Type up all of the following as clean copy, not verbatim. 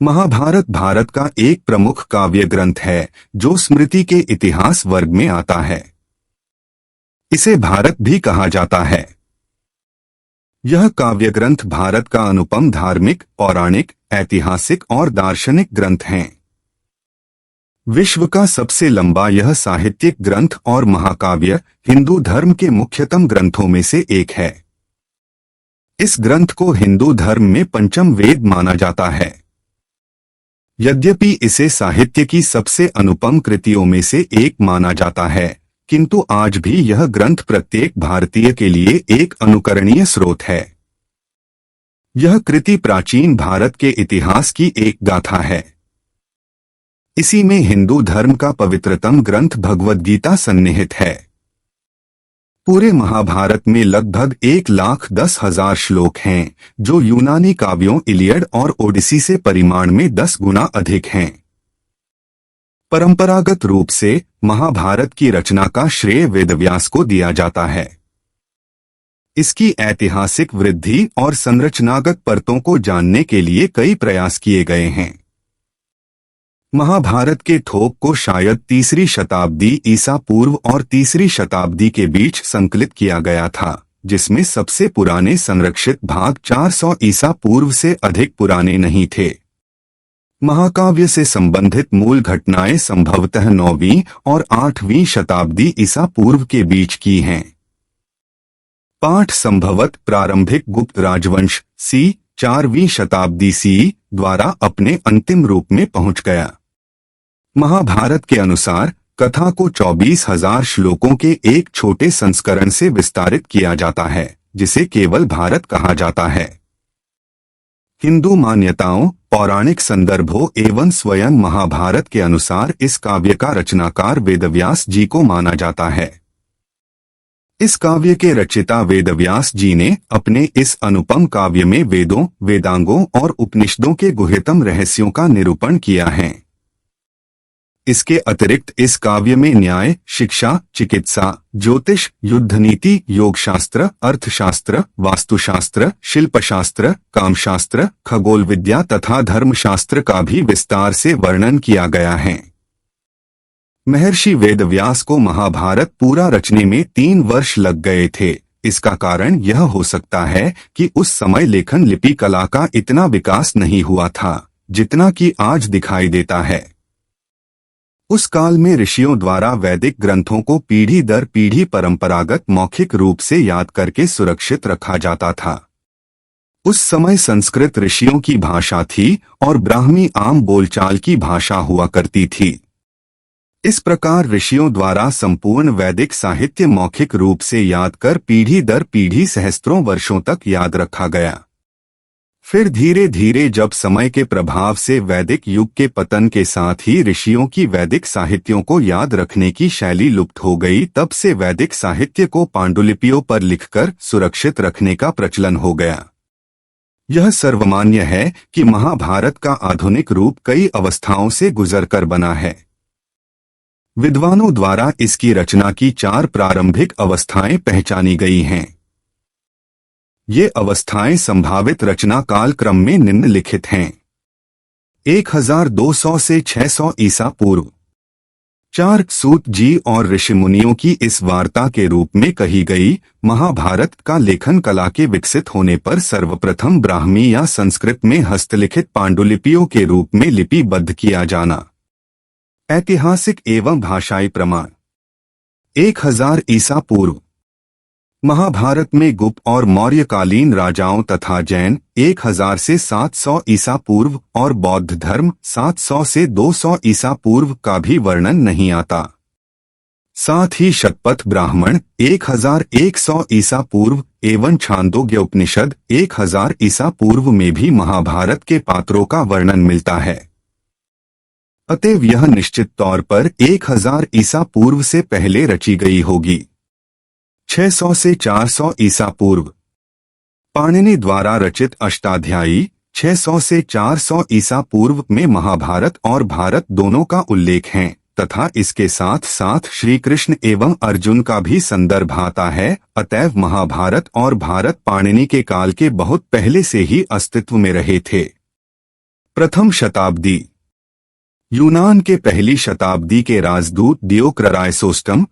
महाभारत भारत का एक प्रमुख काव्य ग्रंथ है जो स्मृति के इतिहास वर्ग में आता है। इसे भारत भी कहा जाता है। यह काव्य ग्रंथ भारत का अनुपम धार्मिक, पौराणिक, ऐतिहासिक और दार्शनिक ग्रंथ है। विश्व का सबसे लंबा यह साहित्यिक ग्रंथ और महाकाव्य हिंदू धर्म के मुख्यतम ग्रंथों में से एक है। इस ग्रंथ को हिंदू धर्म में पंचम वेद माना जाता है। यद्यपि इसे साहित्य की सबसे अनुपम कृतियों में से एक माना जाता है, किंतु आज भी यह ग्रंथ प्रत्येक भारतीय के लिए एक अनुकरणीय स्रोत है। यह कृति प्राचीन भारत के इतिहास की एक गाथा है। इसी में हिंदू धर्म का पवित्रतम ग्रंथ भगवद गीता सन्निहित है। पूरे महाभारत में लगभग 1,10,000 श्लोक हैं, जो यूनानी काव्यों इलियड और ओडिसी से परिमाण में 10 गुना अधिक हैं। परंपरागत रूप से महाभारत की रचना का श्रेय वेदव्यास को दिया जाता है। इसकी ऐतिहासिक वृद्धि और संरचनागत परतों को जानने के लिए कई प्रयास किए गए हैं। महाभारत के थोक को शायद 3री शताब्दी ईसा पूर्व और 3री शताब्दी के बीच संकलित किया गया था, जिसमें सबसे पुराने संरक्षित भाग 400 ईसा पूर्व से अधिक पुराने नहीं थे। महाकाव्य से संबंधित मूल घटनाएं संभवतः 9वीं और 8वीं शताब्दी ईसा पूर्व के बीच की हैं। पाठ संभवत प्रारंभिक गुप्त राजवंश सी 4वीं शताब्दी सी द्वारा अपने अंतिम रूप में पहुंच गया। महाभारत के अनुसार कथा को 24,000 श्लोकों के एक छोटे संस्करण से विस्तारित किया जाता है, जिसे केवल भारत कहा जाता है। हिंदू मान्यताओं, पौराणिक संदर्भों एवं स्वयं महाभारत के अनुसार इस काव्य का रचनाकार वेदव्यास जी को माना जाता है। इस काव्य के रचयिता वेदव्यास जी ने अपने इस अनुपम काव्य में वेदों, वेदांगों और उपनिषदों के गुह्यतम रहस्यों का निरूपण किया है। इसके अतिरिक्त इस काव्य में न्याय, शिक्षा, चिकित्सा, ज्योतिष, युद्धनीति, योगशास्त्र, अर्थशास्त्र, वास्तुशास्त्र, शिल्पशास्त्र, कामशास्त्र, खगोल विद्या तथा धर्मशास्त्र का भी विस्तार से वर्णन किया गया है। महर्षि वेदव्यास को महाभारत पूरा रचने में 3 वर्ष लग गए थे। इसका कारण यह हो सकता है कि उस समय लेखन लिपि कला का इतना विकास नहीं हुआ था जितना कि आज दिखाई देता है। उस काल में ऋषियों द्वारा वैदिक ग्रंथों को पीढ़ी दर पीढ़ी परंपरागत मौखिक रूप से याद करके सुरक्षित रखा जाता था। उस समय संस्कृत ऋषियों की भाषा थी और ब्राह्मी आम बोलचाल की भाषा हुआ करती थी। इस प्रकार ऋषियों द्वारा संपूर्ण वैदिक साहित्य मौखिक रूप से याद कर पीढ़ी दर पीढ़ी सहस्त्रों वर्षों तक याद रखा गया। फिर धीरे धीरे जब समय के प्रभाव से वैदिक युग के पतन के साथ ही ऋषियों की वैदिक साहित्यों को याद रखने की शैली लुप्त हो गई, तब से वैदिक साहित्य को पांडुलिपियों पर लिखकर सुरक्षित रखने का प्रचलन हो गया। यह सर्वमान्य है कि महाभारत का आधुनिक रूप कई अवस्थाओं से गुजरकर बना है। विद्वानों द्वारा इसकी रचना की 4 प्रारंभिक अवस्थाएं पहचानी गई हैं। ये अवस्थाएं संभावित रचना काल क्रम में निम्नलिखित हैं। 1200 से 600 ईसा पूर्व। 4 सूत जी और ऋषिमुनियों की इस वार्ता के रूप में कही गई। महाभारत का लेखन कला के विकसित होने पर सर्वप्रथम ब्राह्मी या संस्कृत में हस्तलिखित पांडुलिपियों के रूप में लिपिबद्ध किया जाना। ऐतिहासिक एवं भाषाई प्रमाण 1000 ईसा पूर्व। महाभारत में गुप्त और मौर्यकालीन राजाओं तथा जैन 1000 से 700 ईसा पूर्व और बौद्ध धर्म 700 से 200 ईसा पूर्व का भी वर्णन नहीं आता। साथ ही शतपथ ब्राह्मण 1100 ईसा पूर्व एवं छांदोग्य उपनिषद 1000 ईसा पूर्व में भी महाभारत के पात्रों का वर्णन मिलता है। अतएव यह निश्चित तौर पर 1000 ईसा पूर्व से पहले रची गई होगी। 600 से 400 ईसा पूर्व। पाणिनि द्वारा रचित अष्टाध्यायी 600 से 400 ईसा पूर्व में महाभारत और भारत दोनों का उल्लेख है तथा इसके साथ साथ श्री कृष्ण एवं अर्जुन का भी संदर्भ आता है। अतएव महाभारत और भारत पाणिनि के काल के बहुत पहले से ही अस्तित्व में रहे थे। प्रथम शताब्दी। यूनान के पहली शताब्दी के राजदूत दियोक्रिसोस्टम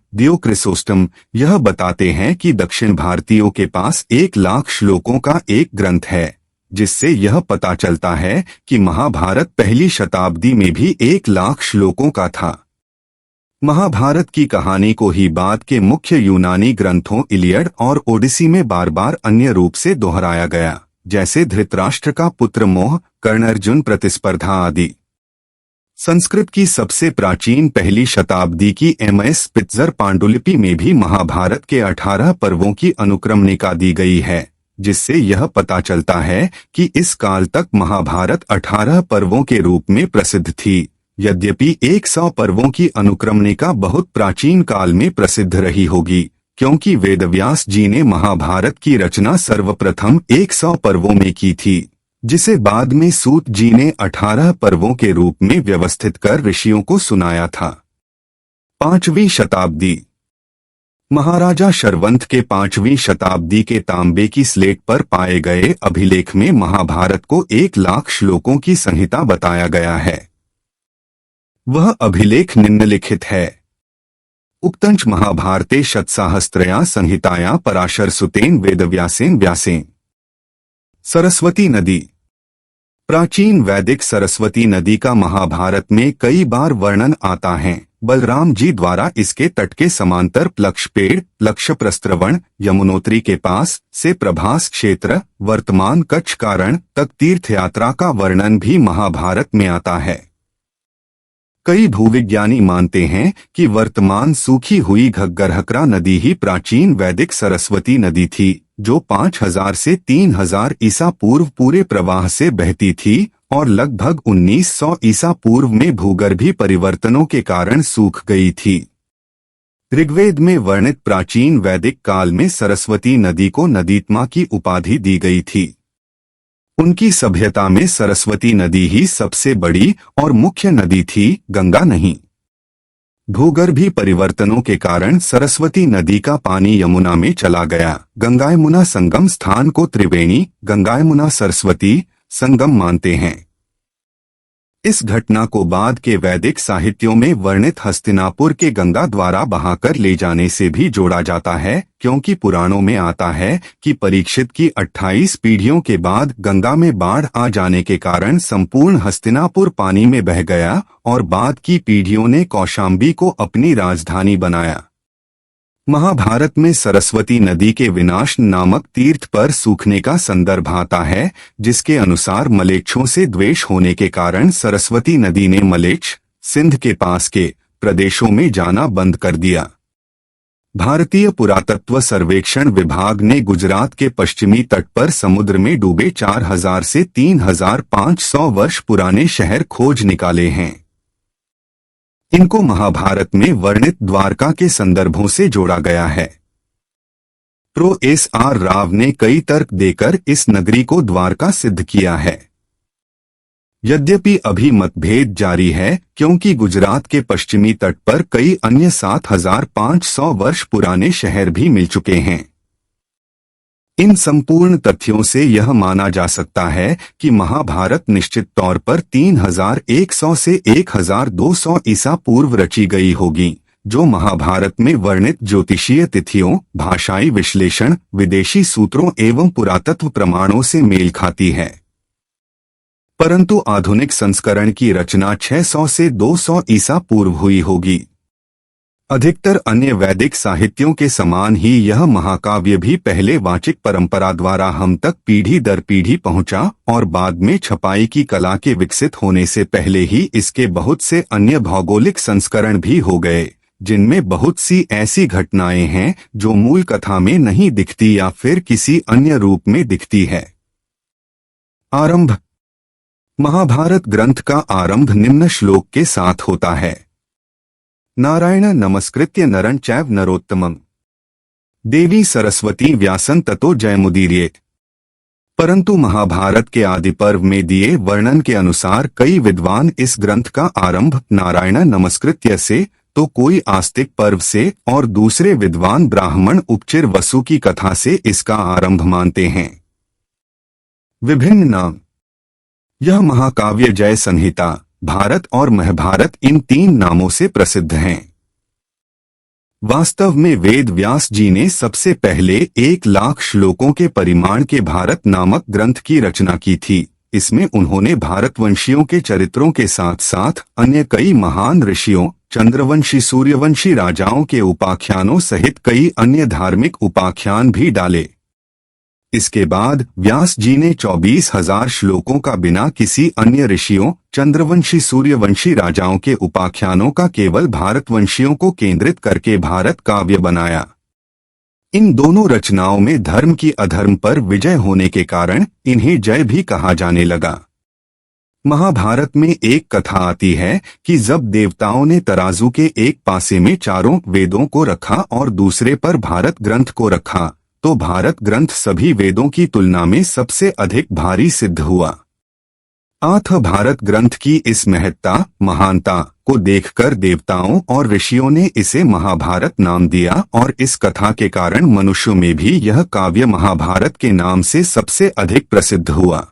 यह बताते हैं कि दक्षिण भारतीयों के पास 1,00,000 श्लोकों का एक ग्रंथ है, जिससे यह पता चलता है कि महाभारत पहली शताब्दी में भी 1,00,000 श्लोकों का था। महाभारत की कहानी को ही बाद के मुख्य यूनानी ग्रंथों इलियड और ओडिसी में बार बार अन्य रूप से दोहराया गया, जैसे धृतराष्ट्र का पुत्र मोह, कर्ण अर्जुन प्रतिस्पर्धा आदि। संस्कृत की सबसे प्राचीन पहली शताब्दी की एमएस स्पित्जर पांडुलिपि में भी महाभारत के 18 पर्वों की अनुक्रमणिका दी गई है, जिससे यह पता चलता है कि इस काल तक महाभारत 18 पर्वों के रूप में प्रसिद्ध थी। यद्यपि 100 पर्वों की अनुक्रमणिका बहुत प्राचीन काल में प्रसिद्ध रही होगी, क्योंकि वेदव्यास जी ने महाभारत की रचना सर्वप्रथम 100 पर्वों में की थी, जिसे बाद में सूत जी ने 18 पर्वों के रूप में व्यवस्थित कर ऋषियों को सुनाया था। 5वीं शताब्दी। महाराजा शर्वंत के 5वीं शताब्दी के तांबे की स्लेट पर पाए गए अभिलेख में महाभारत को 1,00,000 श्लोकों की संहिता बताया गया है। वह अभिलेख निम्नलिखित है। उक्तंच महाभारते शतसाहस्त्रया संहिताया पराशर सुतेन वेदव्यासेन व्यासेन। सरस्वती नदी। प्राचीन वैदिक सरस्वती नदी का महाभारत में कई बार वर्णन आता है। बलराम जी द्वारा इसके तट के समांतर प्लक्षपेड़, प्लक्षप्रस्त्रवण, यमुनोत्री के पास से प्रभास क्षेत्र, वर्तमान कच्छ कारण तक तीर्थयात्रा का वर्णन भी महाभारत में आता है। कई भूविज्ञानी मानते हैं कि वर्तमान सूखी हुई घग्गरहकरा नदी ही प्राचीन वैदिक सरस्वती नदी थी, जो 5000 से 3000 ईसा पूर्व पूरे प्रवाह से बहती थी और लगभग 1900 ईसा पूर्व में भूगर्भीय परिवर्तनों के कारण सूख गई थी। ऋग्वेद में वर्णित प्राचीन वैदिक काल में सरस्वती नदी को नदीत्मा की उपाधि दी गई थी। उनकी सभ्यता में सरस्वती नदी ही सबसे बड़ी और मुख्य नदी थी, गंगा नहीं। भूगर्भीय परिवर्तनों के कारण सरस्वती नदी का पानी यमुना में चला गया। गंगा यमुना संगम स्थान को त्रिवेणी गंगा यमुना सरस्वती संगम मानते हैं। इस घटना को बाद के वैदिक साहित्यों में वर्णित हस्तिनापुर के गंगा द्वारा बहाकर ले जाने से भी जोड़ा जाता है, क्योंकि पुराणों में आता है कि परीक्षित की 28 पीढ़ियों के बाद गंगा में बाढ़ आ जाने के कारण संपूर्ण हस्तिनापुर पानी में बह गया और बाद की पीढ़ियों ने कौशाम्बी को अपनी राजधानी बनाया। महाभारत में सरस्वती नदी के विनाश नामक तीर्थ पर सूखने का संदर्भ आता है, जिसके अनुसार मलेच्छों से द्वेष होने के कारण सरस्वती नदी ने मलेच्छ, सिंध के पास के प्रदेशों में जाना बंद कर दिया। भारतीय पुरातत्व सर्वेक्षण विभाग ने गुजरात के पश्चिमी तट पर समुद्र में डूबे 4000 से 3500 वर्ष पुराने शहर खोज निकाले हैं। इनको महाभारत में वर्णित द्वारका के संदर्भों से जोड़ा गया है। Pro SR. राव ने कई तर्क देकर इस नगरी को द्वारका सिद्ध किया है। यद्यपि अभी मतभेद जारी है, क्योंकि गुजरात के पश्चिमी तट पर कई अन्य 7500 वर्ष पुराने शहर भी मिल चुके हैं। इन संपूर्ण तथ्यों से यह माना जा सकता है कि महाभारत निश्चित तौर पर 3100 से 1200 ईसा पूर्व रची गई होगी, जो महाभारत में वर्णित ज्योतिषीय तिथियों, भाषाई विश्लेषण, विदेशी सूत्रों एवं पुरातत्व प्रमाणों से मेल खाती है। परंतु आधुनिक संस्करण की रचना 600 से 200 ईसा पूर्व हुई होगी। अधिकतर अन्य वैदिक साहित्यों के समान ही यह महाकाव्य भी पहले वाचिक परंपरा द्वारा हम तक पीढ़ी दर पीढ़ी पहुंचा और बाद में छपाई की कला के विकसित होने से पहले ही इसके बहुत से अन्य भौगोलिक संस्करण भी हो गए, जिनमें बहुत सी ऐसी घटनाएं हैं जो मूल कथा में नहीं दिखती या फिर किसी अन्य रूप में दिखती है। आरंभ। महाभारत ग्रंथ का आरंभ निम्न श्लोक के साथ होता है। नारायण नमस्कृत्य नरं चैव नरोत्तमम् देवी सरस्वती व्यासं ततो जयमुदीरयेत्। परंतु महाभारत के आदि पर्व में दिए वर्णन के अनुसार कई विद्वान इस ग्रंथ का आरंभ नारायण नमस्कृत्य से, तो कोई आस्तिक पर्व से और दूसरे विद्वान ब्राह्मण उपचिर वसु की कथा से इसका आरंभ मानते हैं। विभिन्न नाम। यह महाकाव्य जय संहिता, भारत और महाभारत इन 3 नामों से प्रसिद्ध हैं। वास्तव में वेद व्यास जी ने सबसे पहले 1,00,000 श्लोकों के परिमाण के भारत नामक ग्रंथ की रचना की थी। इसमें उन्होंने भारतवंशियों के चरित्रों के साथ साथ अन्य कई महान ऋषियों, चंद्रवंशी सूर्यवंशी राजाओं के उपाख्यानों सहित कई अन्य धार्मिक उपाख्यान भी डाले। इसके बाद व्यास जी ने 24,000 श्लोकों का बिना किसी अन्य ऋषियों, चंद्रवंशी सूर्यवंशी राजाओं के उपाख्यानों का केवल भारतवंशियों को केंद्रित करके भारत काव्य बनाया। इन दोनों रचनाओं में धर्म की अधर्म पर विजय होने के कारण इन्हें जय भी कहा जाने लगा। महाभारत में एक कथा आती है कि जब देवताओं ने तराजू के एक पासे में चारों वेदों को रखा और दूसरे पर भारत ग्रंथ को रखा, तो भारत ग्रंथ सभी वेदों की तुलना में सबसे अधिक भारी सिद्ध हुआ। अतः भारत ग्रंथ की इस महत्ता, महानता को देखकर देवताओं और ऋषियों ने इसे महाभारत नाम दिया और इस कथा के कारण मनुष्यों में भी यह काव्य महाभारत के नाम से सबसे अधिक प्रसिद्ध हुआ।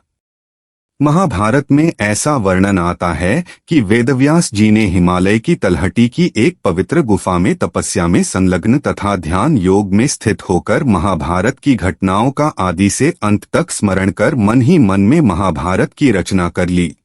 महाभारत में ऐसा वर्णन आता है कि वेदव्यास जी ने हिमालय की तलहटी की एक पवित्र गुफा में तपस्या में संलग्न तथा ध्यान योग में स्थित होकर महाभारत की घटनाओं का आदि से अंत तक स्मरण कर मन ही मन में महाभारत की रचना कर ली।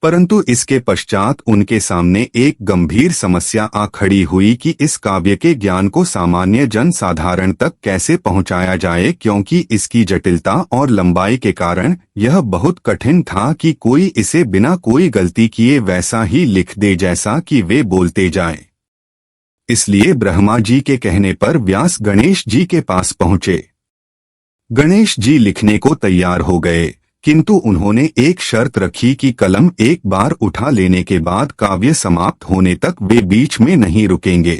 परंतु इसके पश्चात उनके सामने एक गंभीर समस्या आ खड़ी हुई कि इस काव्य के ज्ञान को सामान्य जन साधारण तक कैसे पहुंचाया जाए, क्योंकि इसकी जटिलता और लंबाई के कारण यह बहुत कठिन था कि कोई इसे बिना कोई गलती किए वैसा ही लिख दे जैसा कि वे बोलते जाएं। इसलिए ब्रह्मा जी के कहने पर व्यास गणेश जी के पास पहुंचे। गणेश जी लिखने को तैयार हो गए, किंतु उन्होंने एक शर्त रखी कि कलम एक बार उठा लेने के बाद काव्य समाप्त होने तक वे बीच में नहीं रुकेंगे।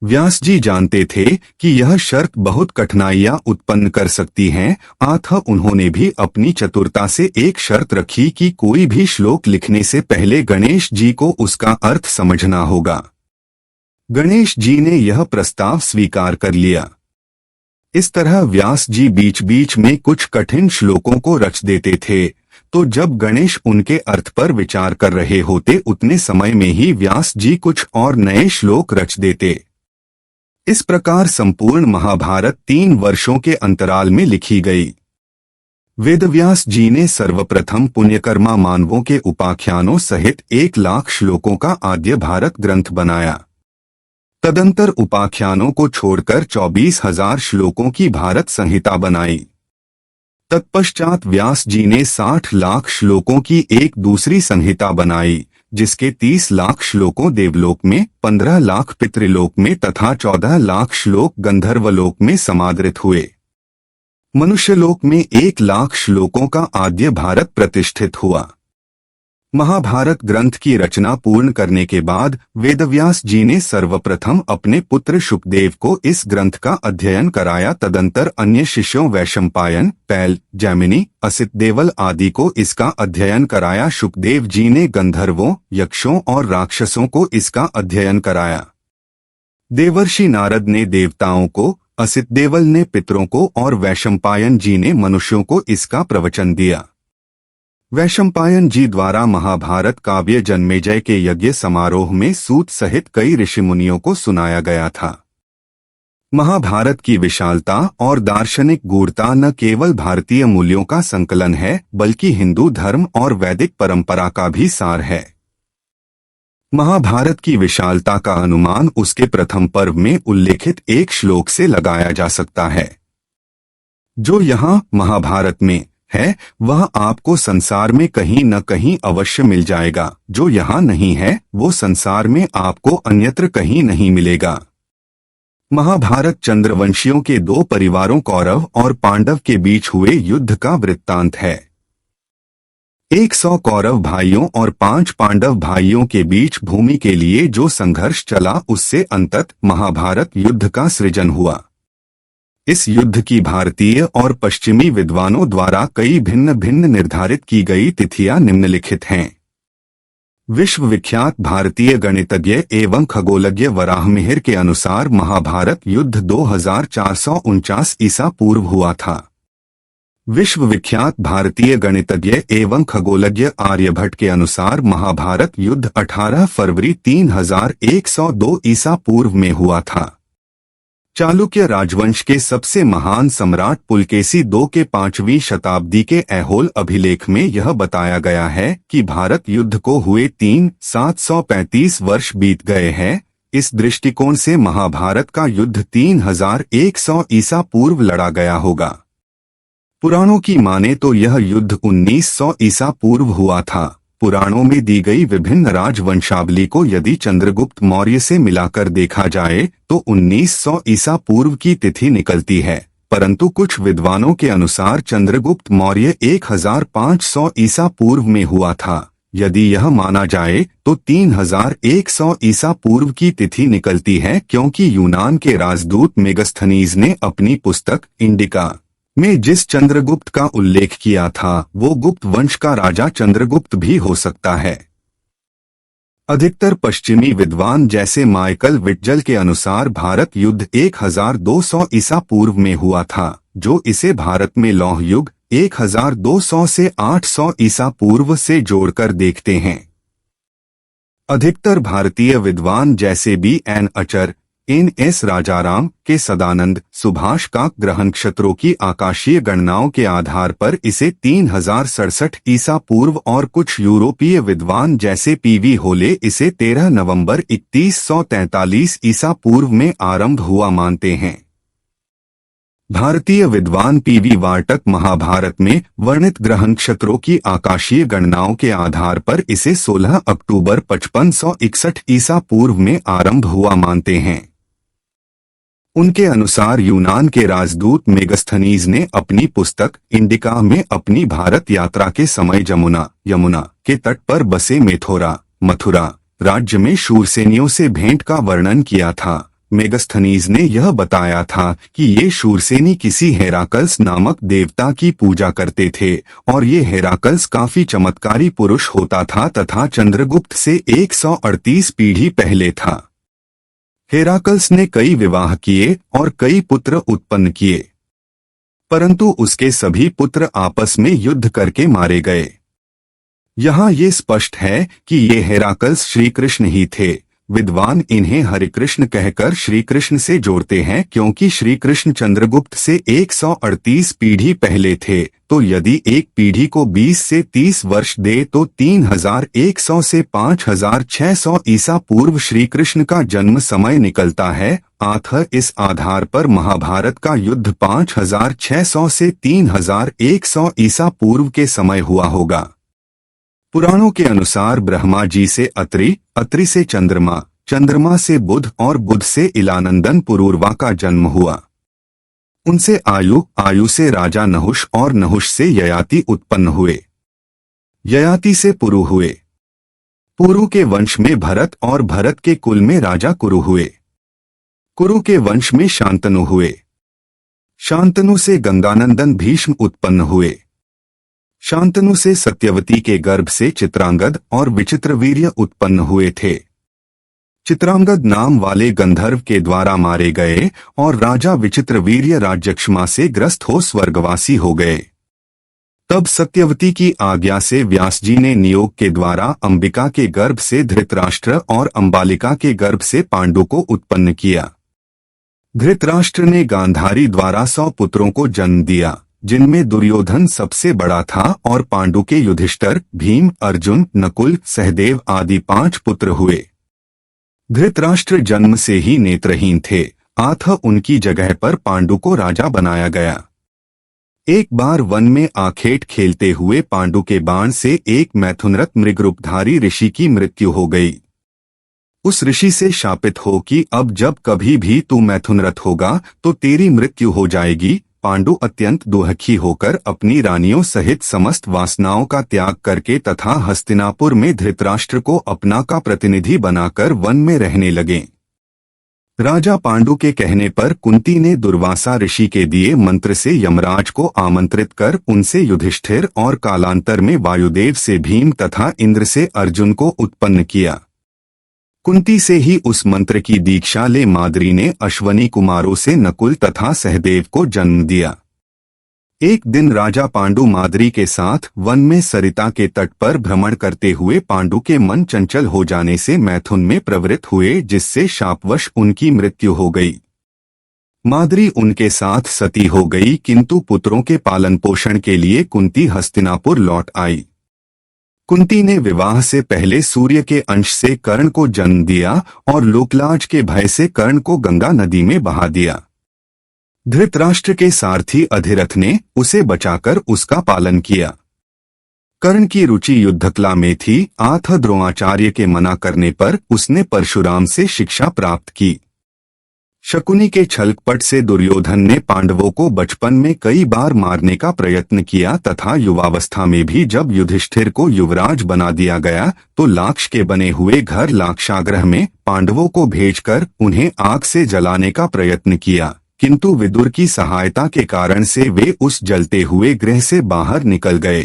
व्यास जी जानते थे कि यह शर्त बहुत कठिनाइयां उत्पन्न कर सकती है, अतः उन्होंने भी अपनी चतुरता से एक शर्त रखी कि कोई भी श्लोक लिखने से पहले गणेश जी को उसका अर्थ समझना होगा। गणेश जी ने यह प्रस्ताव स्वीकार कर लिया। इस तरह व्यास जी बीच बीच में कुछ कठिन श्लोकों को रच देते थे, तो जब गणेश उनके अर्थ पर विचार कर रहे होते उतने समय में ही व्यास जी कुछ और नए श्लोक रच देते। इस प्रकार संपूर्ण महाभारत 3 वर्षों के अंतराल में लिखी गई। वेदव्यास जी ने सर्वप्रथम पुण्यकर्मा मानवों के उपाख्यानों सहित 1,00,000 श्लोकों का आद्य भारत ग्रंथ बनाया। तदंतर उपाख्यानों को छोड़कर 24,000 श्लोकों की भारत संहिता बनाई। तत्पश्चात व्यास जी ने 60 लाख श्लोकों की एक दूसरी संहिता बनाई, जिसके 30 लाख श्लोकों देवलोक में, 15 लाख पितृलोक में तथा 14 लाख श्लोक गंधर्वलोक में समादृत हुए। मनुष्यलोक में 1,00,000 श्लोकों का आद्य भारत प्रतिष्ठित हुआ। महाभारत ग्रंथ की रचना पूर्ण करने के बाद वेदव्यास जी ने सर्वप्रथम अपने पुत्र शुकदेव को इस ग्रंथ का अध्ययन कराया। तदंतर अन्य शिष्यों वैशंपायन, पैल, जैमिनी, असित देवल आदि को इसका अध्ययन कराया। शुकदेव जी ने गंधर्वों, यक्षों और राक्षसों को इसका अध्ययन कराया। देवर्षि नारद ने देवताओं को, असित देवल ने पितरों को और वैशंपायन जी ने मनुष्यों को इसका प्रवचन दिया। वैशंपायन जी द्वारा महाभारत काव्य जन्मेजय के यज्ञ समारोह में सूत सहित कई ऋषिमुनियों को सुनाया गया था। महाभारत की विशालता और दार्शनिक गूढ़ता न केवल भारतीय मूल्यों का संकलन है, बल्कि हिंदू धर्म और वैदिक परंपरा का भी सार है। महाभारत की विशालता का अनुमान उसके प्रथम पर्व में उल्लेखित एक श्लोक से लगाया जा सकता है। जो यहाँ महाभारत में है वह आपको संसार में कहीं न कहीं अवश्य मिल जाएगा, जो यहाँ नहीं है वो संसार में आपको अन्यत्र कहीं नहीं मिलेगा। महाभारत चंद्रवंशियों के 2 परिवारों कौरव और पांडव के बीच हुए युद्ध का वृत्तांत है। 100 कौरव भाइयों और 5 पांडव भाइयों के बीच भूमि के लिए जो संघर्ष चला, उससे अंततः महाभारत युद्ध का सृजन हुआ। इस युद्ध की भारतीय और पश्चिमी विद्वानों द्वारा कई भिन्न भिन्न निर्धारित की गई तिथियां निम्नलिखित हैं। विश्व विख्यात भारतीय गणितज्ञ एवं खगोलज्ञ वराहमिहिर के अनुसार महाभारत युद्ध 2449 ईसा पूर्व हुआ था। विश्वविख्यात भारतीय गणितज्ञ एवं खगोलज्ञ आर्यभट्ट के अनुसार महाभारत युद्ध 18 फरवरी 3102 ईसा पूर्व में हुआ था। चालुक्य राजवंश के सबसे महान सम्राट पुलकेशी II के 5वीं शताब्दी के ऐहोल अभिलेख में यह बताया गया है कि भारत युद्ध को हुए 735 वर्ष बीत गए हैं। इस दृष्टिकोण से महाभारत का युद्ध 3100 ईसा पूर्व लड़ा गया होगा। पुराणों की माने तो यह युद्ध 1900 ईसा पूर्व हुआ था। पुराणों में दी गई विभिन्न राजवंशावली को यदि चंद्रगुप्त मौर्य से मिलाकर देखा जाए तो 1900 ईसा पूर्व की तिथि निकलती है, परंतु कुछ विद्वानों के अनुसार चंद्रगुप्त मौर्य 1500 ईसा पूर्व में हुआ था। यदि यह माना जाए तो 3100 ईसा पूर्व की तिथि निकलती है, क्योंकि यूनान के राजदूत मेगस्थनीज ने अपनी पुस्तक इंडिका में जिस चंद्रगुप्त का उल्लेख किया था वो गुप्त वंश का राजा चंद्रगुप्त भी हो सकता है। अधिकतर पश्चिमी विद्वान जैसे माइकल विट्जल के अनुसार भारत युद्ध 1200 ईसा पूर्व में हुआ था, जो इसे भारत में लौह युग 1200 से 800 ईसा पूर्व से जोड़कर देखते हैं। अधिकतर भारतीय विद्वान जैसे B.N. अचर, N.S. राजाराम के सदानंद, सुभाष का ग्रह नक्षत्रों की आकाशीय गणनाओं के आधार पर इसे 3067 ईसा पूर्व और कुछ यूरोपीय विद्वान जैसे P.V. होले इसे 13 नवंबर 3143 ईसा पूर्व में आरंभ हुआ मानते हैं। भारतीय विद्वान P.V. वार्टक महाभारत में वर्णित ग्रह नक्षत्रों की आकाशीय गणनाओं के आधार पर इसे 16 अक्टूबर 5561 ईसा पूर्व में आरंभ हुआ मानते हैं। उनके अनुसार यूनान के राजदूत मेगस्थनीज ने अपनी पुस्तक इंडिका में अपनी भारत यात्रा के समय यमुना के तट पर बसे मथुरा राज्य में शूरसेनियों से भेंट का वर्णन किया था। मेगस्थनीज ने यह बताया था कि ये शूरसेनी किसी हेराकल्स नामक देवता की पूजा करते थे और ये हेराकल्स काफी चमत्कारी पुरुष होता था तथा चंद्रगुप्त से 138 पीढ़ी पहले था। हेराकल्स ने कई विवाह किए और कई पुत्र उत्पन्न किए, परंतु उसके सभी पुत्र आपस में युद्ध करके मारे गए। यहाँ ये स्पष्ट है कि ये हेराकल्स श्री कृष्ण ही थे। विद्वान इन्हें हरिकृष्ण कहकर श्री कृष्ण से जोड़ते हैं, क्योंकि श्री कृष्ण चंद्रगुप्त से 138 पीढ़ी पहले थे। तो यदि एक पीढ़ी को 20 से 30 वर्ष दे तो 3100 से 5600 ईसा पूर्व श्री कृष्ण का जन्म समय निकलता है। अतः इस आधार पर महाभारत का युद्ध 5600 से 3100 ईसा पूर्व के समय हुआ होगा। पुराणों के अनुसार ब्रह्मा जी से अत्रि से चंद्रमा से बुध और बुध से इलानंदन पुरूरवा का जन्म हुआ। उनसे आयु से राजा नहुष और नहुष से ययाति उत्पन्न हुए। ययाति से पुरु हुए। पुरु के वंश में भरत और भरत के कुल में राजा कुरु हुए। कुरु के वंश में शांतनु हुए। शांतनु से गंगानंदन भीष्म उत्पन्न हुए। शांतनु से सत्यवती के गर्भ से चित्रांगद और विचित्रवीर्य उत्पन्न हुए थे। चित्रांगद नाम वाले गंधर्व के द्वारा मारे गए और राजा विचित्रवीर्य राज्यक्षमा से ग्रस्त हो स्वर्गवासी हो गए। तब सत्यवती की आज्ञा से व्यास जी ने नियोग के द्वारा अंबिका के गर्भ से धृतराष्ट्र और अंबालिका के गर्भ से पांडु को उत्पन्न किया। धृतराष्ट्र ने गांधारी द्वारा 100 पुत्रों को जन्म दिया, जिनमें दुर्योधन सबसे बड़ा था, और पांडु के युधिष्ठिर, भीम, अर्जुन, नकुल, सहदेव आदि 5 पुत्र हुए। धृतराष्ट्र जन्म से ही नेत्रहीन थे, अतः उनकी जगह पर पांडु को राजा बनाया गया। एक बार वन में आखेट खेलते हुए पांडु के बाण से एक मैथुनरत मृगरूपधारी ऋषि की मृत्यु हो गई। उस ऋषि से शापित हो कि अब जब कभी भी तू मैथुनरत होगा तो तेरी मृत्यु हो जाएगी। पांडु अत्यंत दुखी होकर अपनी रानियों सहित समस्त वासनाओं का त्याग करके तथा हस्तिनापुर में धृतराष्ट्र को अपना का प्रतिनिधि बनाकर वन में रहने लगे। राजा पांडु के कहने पर कुंती ने दुर्वासा ऋषि के दिए मंत्र से यमराज को आमंत्रित कर उनसे युधिष्ठिर और कालांतर में वायुदेव से भीम तथा इंद्र से अर्जुन को उत्पन्न किया। कुंती से ही उस मंत्र की दीक्षा ले माद्री ने अश्वनी कुमारों से नकुल तथा सहदेव को जन्म दिया। एक दिन राजा पांडु माद्री के साथ वन में सरिता के तट पर भ्रमण करते हुए पांडु के मन चंचल हो जाने से मैथुन में प्रवृत्त हुए, जिससे शापवश उनकी मृत्यु हो गई। माद्री उनके साथ सती हो गई, किंतु पुत्रों के पालन पोषण के लिए कुंती हस्तिनापुर लौट आई। कुंती ने विवाह से पहले सूर्य के अंश से कर्ण को जन्म दिया और लोकलाज के भय से कर्ण को गंगा नदी में बहा दिया। धृतराष्ट्र के सारथी अधिरथ ने उसे बचाकर उसका पालन किया। कर्ण की रुचि युद्धकला में थी, अतः द्रोणाचार्य के मना करने पर उसने परशुराम से शिक्षा प्राप्त की। शकुनी के छलकपट से दुर्योधन ने पांडवों को बचपन में कई बार मारने का प्रयत्न किया तथा युवावस्था में भी जब युधिष्ठिर को युवराज बना दिया गया तो लाक्ष के बने हुए घर लाक्षागृह में पांडवों को भेजकर उन्हें आग से जलाने का प्रयत्न किया, किंतु विदुर की सहायता के कारण से वे उस जलते हुए गृह से बाहर निकल गए।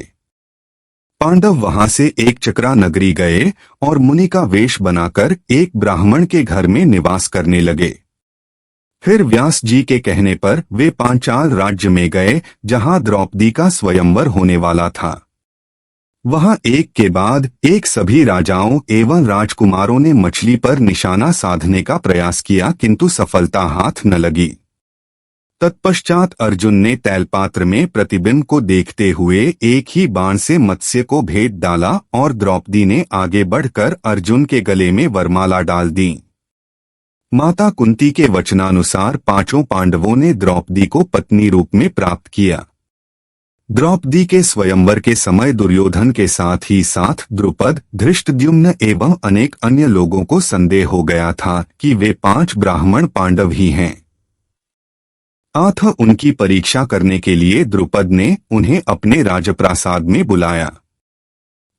पांडव वहां से एक चक्रा नगरी गए और मुनि का वेश बनाकर एक ब्राह्मण के घर में निवास करने लगे। फिर व्यास जी के कहने पर वे पांचाल राज्य में गए, जहां द्रौपदी का स्वयंवर होने वाला था। वहां एक के बाद एक सभी राजाओं एवं राजकुमारों ने मछली पर निशाना साधने का प्रयास किया, किंतु सफलता हाथ न लगी। तत्पश्चात अर्जुन ने तैलपात्र में प्रतिबिंब को देखते हुए एक ही बाण से मत्स्य को भेद डाला और द्रौपदी ने आगे बढ़कर अर्जुन के गले में वरमाला डाल दी। माता कुंती के वचनानुसार पांचों पांडवों ने द्रौपदी को पत्नी रूप में प्राप्त किया। द्रौपदी के स्वयंवर के समय दुर्योधन के साथ ही साथ द्रुपद, धृष्टद्युम्न एवं अनेक अन्य लोगों को संदेह हो गया था कि वे 5 ब्राह्मण पांडव ही हैं। अतः उनकी परीक्षा करने के लिए द्रुपद ने उन्हें अपने राजप्रासाद में बुलाया।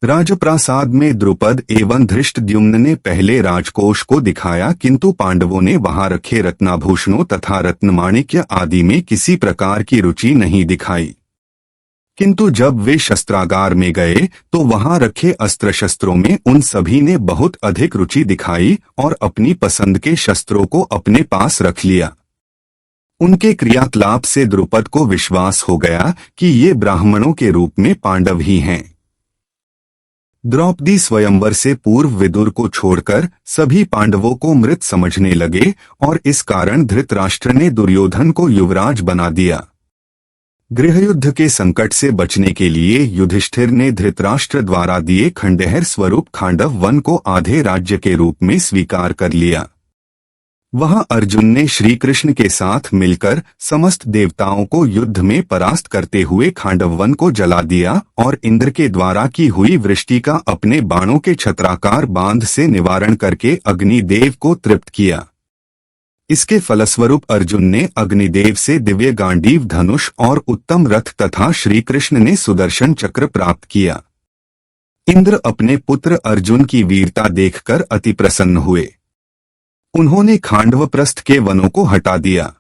राजप्रासाद में द्रुपद एवं धृष्टद्युम्न ने पहले राजकोष को दिखाया, किंतु पांडवों ने वहां रखे रत्नाभूषणों तथा रत्नमाणिक्य आदि में किसी प्रकार की रुचि नहीं दिखाई। किंतु जब वे शस्त्रागार में गए तो वहां रखे अस्त्र शस्त्रों में उन सभी ने बहुत अधिक रुचि दिखाई और अपनी पसंद के शस्त्रों को अपने पास रख लिया। उनके क्रियाकलाप से द्रुपद को विश्वास हो गया कि ये ब्राह्मणों के रूप में पांडव ही हैं। द्रौपदी स्वयंवर से पूर्व विदुर को छोड़कर सभी पांडवों को मृत समझने लगे और इस कारण धृतराष्ट्र ने दुर्योधन को युवराज बना दिया। गृहयुद्ध के संकट से बचने के लिए युधिष्ठिर ने धृतराष्ट्र द्वारा दिए खंडहर स्वरूप खांडव वन को आधे राज्य के रूप में स्वीकार कर लिया। वहां अर्जुन ने श्री कृष्ण के साथ मिलकर समस्त देवताओं को युद्ध में परास्त करते हुए खांडव वन को जला दिया और इंद्र के द्वारा की हुई वृष्टि का अपने बाणों के छत्राकार बांध से निवारण करके अग्निदेव को तृप्त किया। इसके फलस्वरूप अर्जुन ने अग्निदेव से दिव्य गांडीव धनुष और उत्तम रथ तथा श्री कृष्ण ने सुदर्शन चक्र प्राप्त किया। इंद्र अपने पुत्र अर्जुन की वीरता देखकर अति प्रसन्न हुए। उन्होंने खांडवप्रस्थ के वनों को हटा दिया।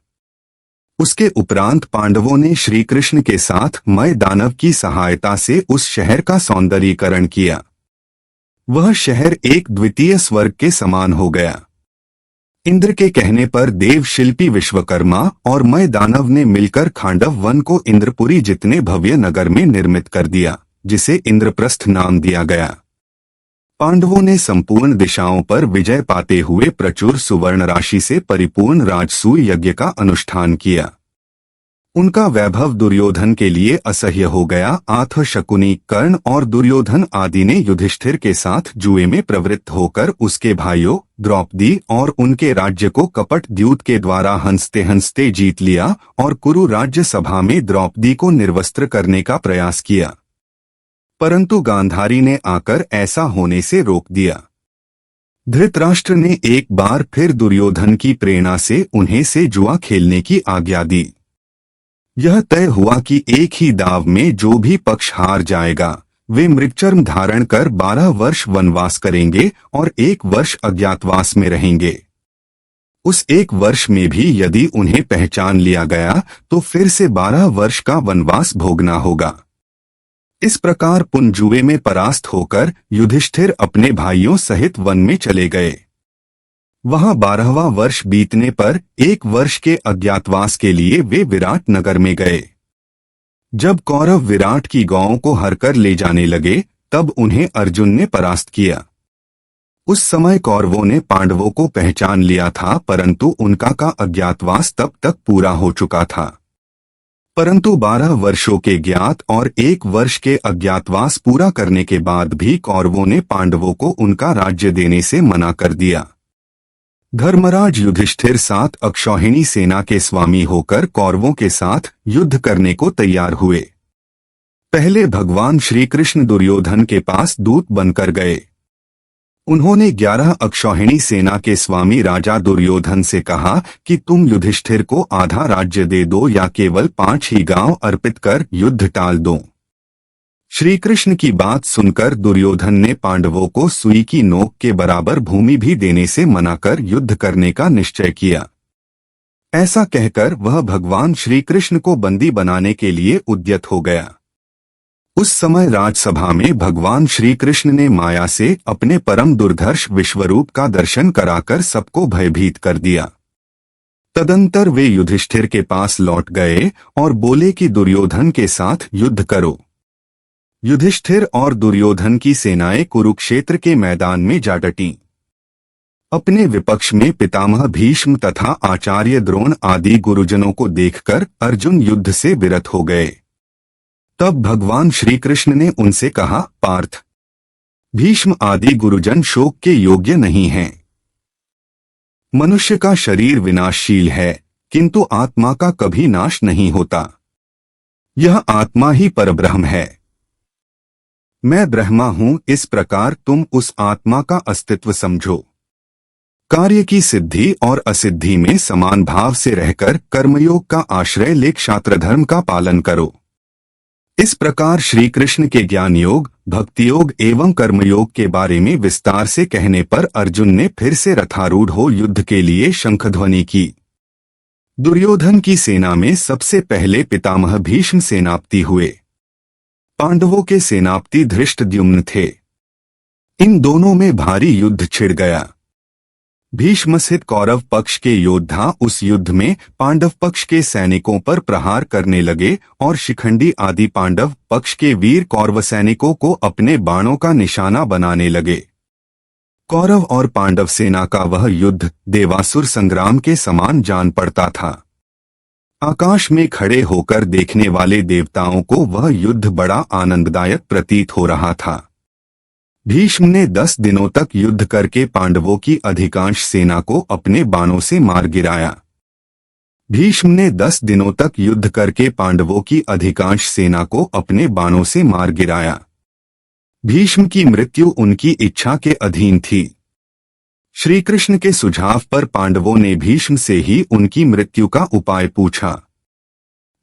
उसके उपरांत पांडवों ने श्री कृष्ण के साथ मय दानव की सहायता से उस शहर का सौंदर्यीकरण किया। वह शहर एक द्वितीय स्वर्ग के समान हो गया। इंद्र के कहने पर देव शिल्पी विश्वकर्मा और मय दानव ने मिलकर खांडव वन को इंद्रपुरी जितने भव्य नगर में निर्मित कर दिया, जिसे इंद्रप्रस्थ नाम दिया गया। पांडवों ने संपूर्ण दिशाओं पर विजय पाते हुए प्रचुर सुवर्ण राशि से परिपूर्ण राजसूय यज्ञ का अनुष्ठान किया। उनका वैभव दुर्योधन के लिए असह्य हो गया। अतः शकुनी, कर्ण और दुर्योधन आदि ने युधिष्ठिर के साथ जुए में प्रवृत्त होकर उसके भाइयों द्रौपदी और उनके राज्य को कपट द्यूत के द्वारा हंसते हंसते जीत लिया और कुरु राज्य सभा में द्रौपदी को निर्वस्त्र करने का प्रयास किया, परंतु गांधारी ने आकर ऐसा होने से रोक दिया। धृतराष्ट्र ने एक बार फिर दुर्योधन की प्रेरणा से उन्हें से जुआ खेलने की आज्ञा दी। यह तय हुआ कि एक ही दाव में जो भी पक्ष हार जाएगा वे मृगचर्म धारण कर 12 वर्ष वनवास करेंगे और 1 वर्ष अज्ञातवास में रहेंगे। उस 1 वर्ष में भी यदि उन्हें पहचान लिया गया तो फिर से 12 वर्ष का वनवास भोगना होगा। इस प्रकार पुनजुए में परास्त होकर युधिष्ठिर अपने भाइयों सहित वन में चले गए। वहां 12वां वर्ष बीतने पर 1 वर्ष के अज्ञातवास के लिए वे विराट नगर में गए। जब कौरव विराट की गौओं को हरकर ले जाने लगे तब उन्हें अर्जुन ने परास्त किया। उस समय कौरवों ने पांडवों को पहचान लिया था, परंतु उनका का अज्ञातवास तब तक पूरा हो चुका था। परंतु 12 वर्षों के ज्ञात और 1 वर्ष के अज्ञातवास पूरा करने के बाद भी कौरवों ने पांडवों को उनका राज्य देने से मना कर दिया। धर्मराज युधिष्ठिर 7 अक्षौहिणी सेना के स्वामी होकर कौरवों के साथ युद्ध करने को तैयार हुए। पहले भगवान श्री कृष्ण दुर्योधन के पास दूत बनकर गए। उन्होंने 11 अक्षौहिणी सेना के स्वामी राजा दुर्योधन से कहा कि तुम युधिष्ठिर को आधा राज्य दे दो या केवल 5 ही गांव अर्पित कर युद्ध टाल दो। श्री कृष्ण की बात सुनकर दुर्योधन ने पांडवों को सुई की नोक के बराबर भूमि भी देने से मना कर युद्ध करने का निश्चय किया। ऐसा कहकर वह भगवान श्री कृष्ण को बंदी बनाने के लिए उद्यत हो गया। उस समय राजसभा में भगवान श्री कृष्ण ने माया से अपने परम दुर्धर्ष विश्वरूप का दर्शन कराकर सबको भयभीत कर दिया। तदंतर वे युधिष्ठिर के पास लौट गए और बोले कि दुर्योधन के साथ युद्ध करो। युधिष्ठिर और दुर्योधन की सेनाएं कुरुक्षेत्र के मैदान में जा डटीं। अपने विपक्ष में पितामह भीष्म तथा आचार्य द्रोण आदि गुरुजनों को देखकर अर्जुन युद्ध से विरत हो गए। तब भगवान श्री कृष्ण ने उनसे कहा, पार्थ, भीष्म आदि गुरुजन शोक के योग्य नहीं हैं। मनुष्य का शरीर विनाशशील है, किंतु आत्मा का कभी नाश नहीं होता। यह आत्मा ही परब्रह्म है। मैं ब्रह्मा हूं, इस प्रकार तुम उस आत्मा का अस्तित्व समझो। कार्य की सिद्धि और असिद्धि में समान भाव से रहकर कर्मयोग का आश्रय ले क्षात्र धर्म का पालन करो। इस प्रकार श्री कृष्ण के ज्ञान योग, भक्ति योग एवं कर्मयोग के बारे में विस्तार से कहने पर अर्जुन ने फिर से रथारूढ़ हो युद्ध के लिए शंखध्वनि की। दुर्योधन की सेना में सबसे पहले पितामह भीष्म सेनापति हुए। पांडवों के सेनापति धृष्टद्युम्न थे। इन दोनों में भारी युद्ध छिड़ गया। भीष्म सहित कौरव पक्ष के योद्धा उस युद्ध में पांडव पक्ष के सैनिकों पर प्रहार करने लगे और शिखंडी आदि पांडव पक्ष के वीर कौरव सैनिकों को अपने बाणों का निशाना बनाने लगे। कौरव और पांडव सेना का वह युद्ध देवासुर संग्राम के समान जान पड़ता था। आकाश में खड़े होकर देखने वाले देवताओं को वह युद्ध बड़ा आनंददायक प्रतीत हो रहा था। भीष्म ने 10 दिनों तक युद्ध करके पांडवों की अधिकांश सेना को अपने बाणों से मार गिराया। भीष्म ने 10 दिनों तक युद्ध करके पांडवों की अधिकांश सेना को अपने बाणों से मार गिराया। भीष्म की मृत्यु उनकी इच्छा के अधीन थी। श्री कृष्ण के सुझाव पर पांडवों ने भीष्म से ही उनकी मृत्यु का उपाय पूछा।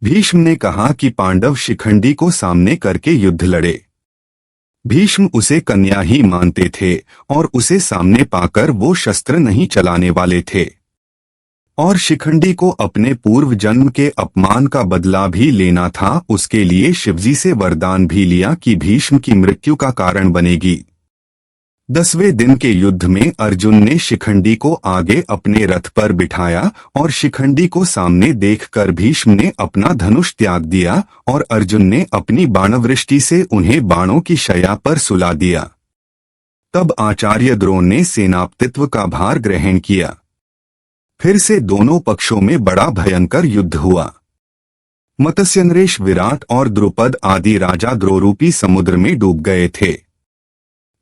भीष्म ने कहा कि पांडव शिखंडी को सामने करके युद्ध लड़े। भीष्म उसे कन्या ही मानते थे और उसे सामने पाकर वो शस्त्र नहीं चलाने वाले थे, और शिखंडी को अपने पूर्व जन्म के अपमान का बदला भी लेना था। उसके लिए शिवजी से वरदान भी लिया कि भीष्म की मृत्यु का कारण बनेगी। 10वें दिन के युद्ध में अर्जुन ने शिखंडी को आगे अपने रथ पर बिठाया और शिखंडी को सामने देखकर भीष्म ने अपना धनुष त्याग दिया और अर्जुन ने अपनी बाणवृष्टि से उन्हें बाणों की शैया पर सुला दिया। तब आचार्य द्रोण ने सेनापतित्व का भार ग्रहण किया। फिर से दोनों पक्षों में बड़ा भयंकर युद्ध हुआ। मत्स्यनरेश, विराट और द्रुपद आदि राजा द्रोरूपी समुद्र में डूब गए थे।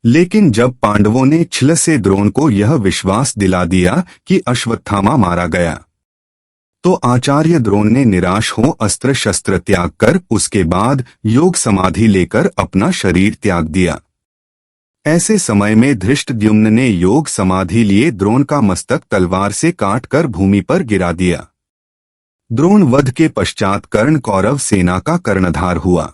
लेकिन जब पांडवों ने छल से द्रोण को यह विश्वास दिला दिया कि अश्वत्थामा मारा गया, तो आचार्य द्रोण ने निराश हो अस्त्र शस्त्र त्याग कर उसके बाद योग समाधि लेकर अपना शरीर त्याग दिया। ऐसे समय में धृष्टद्युम्न ने योग समाधि लिए द्रोण का मस्तक तलवार से काटकर भूमि पर गिरा दिया। द्रोण वध के पश्चात कर्ण कौरव सेना का कर्णधार हुआ।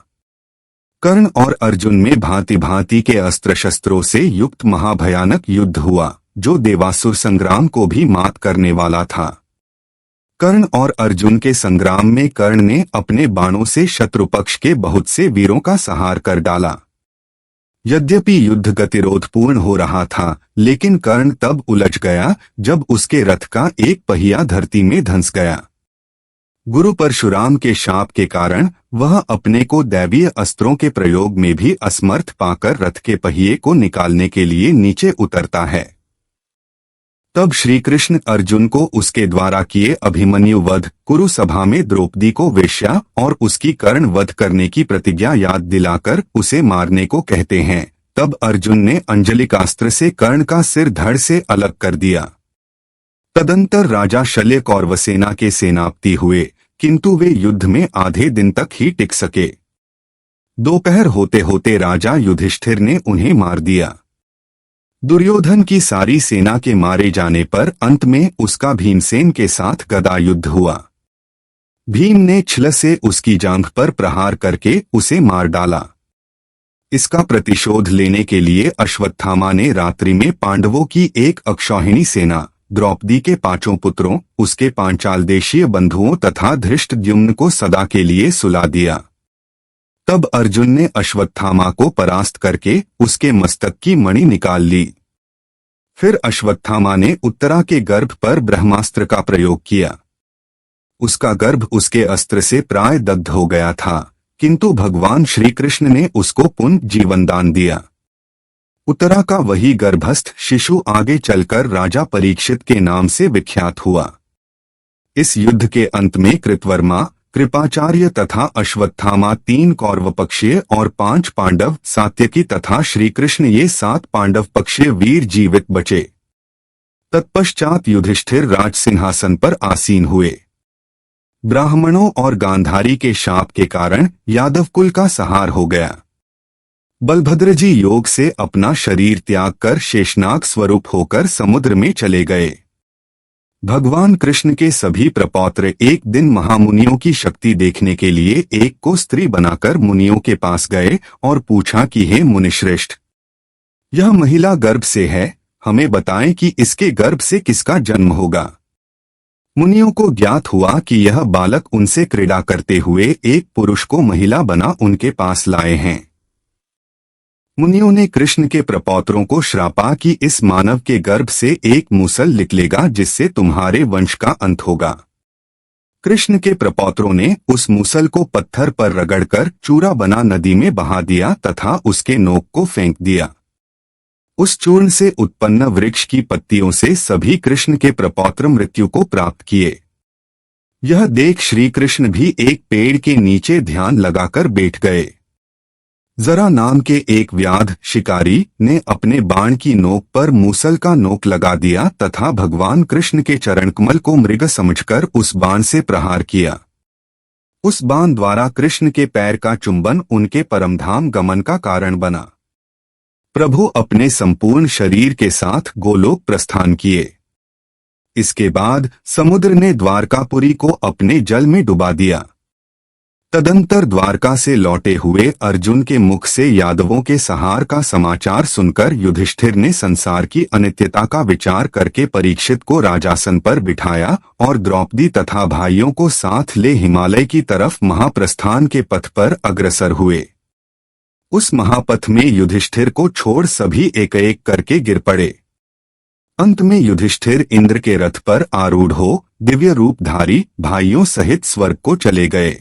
कर्ण और अर्जुन में भांति भांति के अस्त्र शस्त्रों से युक्त महाभयानक युद्ध हुआ, जो देवासुर संग्राम को भी मात करने वाला था। कर्ण और अर्जुन के संग्राम में कर्ण ने अपने बाणों से शत्रु पक्ष के बहुत से वीरों का संहार कर डाला। यद्यपि युद्ध गतिरोध पूर्ण हो रहा था, लेकिन कर्ण तब उलझ गया जब उसके रथ का एक पहिया धरती में धंस गया। गुरु परशुराम के शाप के कारण वह अपने को दैवीय अस्त्रों के प्रयोग में भी असमर्थ पाकर रथ के पहिए को निकालने के लिए नीचे उतरता है। तब श्री कृष्ण अर्जुन को उसके द्वारा किए अभिमन्यु वध, कुरु सभा में द्रौपदी को वेश्या और उसकी कर्ण वध करने की प्रतिज्ञा याद दिलाकर उसे मारने को कहते हैं। तब अर्जुन ने अंजलिकास्त्र से कर्ण का सिर धड़ से अलग कर दिया। तदंतर राजा शल्य कौरवसेना के सेनापति हुए, किंतु वे युद्ध में आधे दिन तक ही टिक सके। दोपहर होते होते राजा युधिष्ठिर ने उन्हें मार दिया। दुर्योधन की सारी सेना के मारे जाने पर अंत में उसका भीमसेन के साथ गदा युद्ध हुआ। भीम ने छल से उसकी जांघ पर प्रहार करके उसे मार डाला। इसका प्रतिशोध लेने के लिए अश्वत्थामा ने रात्रि में पांडवों की एक अक्षौहिणी सेना, द्रौपदी के 5 पुत्रों, उसके पांचाल देशीय बंधुओं तथा धृष्टद्युम्न को सदा के लिए सुला दिया। तब अर्जुन ने अश्वत्थामा को परास्त करके उसके मस्तक की मणि निकाल ली। फिर अश्वत्थामा ने उत्तरा के गर्भ पर ब्रह्मास्त्र का प्रयोग किया। उसका गर्भ उसके अस्त्र से प्राय दग्ध हो गया था, किंतु भगवान श्री कृष्ण ने उसको पुनः जीवन दान दिया। उत्तरा का वही गर्भस्थ शिशु आगे चलकर राजा परीक्षित के नाम से विख्यात हुआ। इस युद्ध के अंत में कृतवर्मा, कृपाचार्य तथा अश्वत्थामा 3 कौरव पक्षीय और 5 पांडव, सात्यकी तथा श्री कृष्ण ये 7 पांडव पक्षीय वीर जीवित बचे। तत्पश्चात युधिष्ठिर राज सिंहासन पर आसीन हुए। ब्राह्मणों और गांधारी के शाप के कारण यादव कुल का संहार हो गया। बलभद्र जी योग से अपना शरीर त्याग कर शेषनाग स्वरूप होकर समुद्र में चले गए। भगवान कृष्ण के सभी प्रपौत्र एक दिन महामुनियों की शक्ति देखने के लिए एक को स्त्री बनाकर मुनियों के पास गए और पूछा कि हे मुनिश्रेष्ठ, यह महिला गर्भ से है, हमें बताएं कि इसके गर्भ से किसका जन्म होगा। मुनियों को ज्ञात हुआ कि यह बालक उनसे क्रीड़ा करते हुए एक पुरुष को महिला बना उनके पास लाए हैं। मुनियों ने कृष्ण के प्रपौत्रों को श्रापा कि इस मानव के गर्भ से एक मूसल निकलेगा जिससे तुम्हारे वंश का अंत होगा। कृष्ण के प्रपौत्रों ने उस मूसल को पत्थर पर रगड़कर चूरा बना नदी में बहा दिया तथा उसके नोक को फेंक दिया। उस चूर्ण से उत्पन्न वृक्ष की पत्तियों से सभी कृष्ण के प्रपौत्र मृत्यु को प्राप्त किए। यह देख श्री कृष्ण भी एक पेड़ के नीचे ध्यान लगाकर बैठ गए। जरा नाम के एक व्याध शिकारी ने अपने बाण की नोक पर मूसल का नोक लगा दिया तथा भगवान कृष्ण के चरणकमल को मृग समझकर उस बाण से प्रहार किया। उस बाण द्वारा कृष्ण के पैर का चुंबन उनके परमधाम गमन का कारण बना। प्रभु अपने संपूर्ण शरीर के साथ गोलोक प्रस्थान किए। इसके बाद समुद्र ने द्वारकापुरी को अपने जल में डुबा दिया। तदंतर द्वारका से लौटे हुए अर्जुन के मुख से यादवों के संहार का समाचार सुनकर युधिष्ठिर ने संसार की अनित्यता का विचार करके परीक्षित को राजासन पर बिठाया और द्रौपदी तथा भाइयों को साथ ले हिमालय की तरफ महाप्रस्थान के पथ पर अग्रसर हुए। उस महापथ में युधिष्ठिर को छोड़ सभी एक एक करके गिर पड़े। अंत में युधिष्ठिर इंद्र के रथ पर आरूढ़ हो दिव्य रूपधारी भाइयों सहित स्वर्ग को चले गए।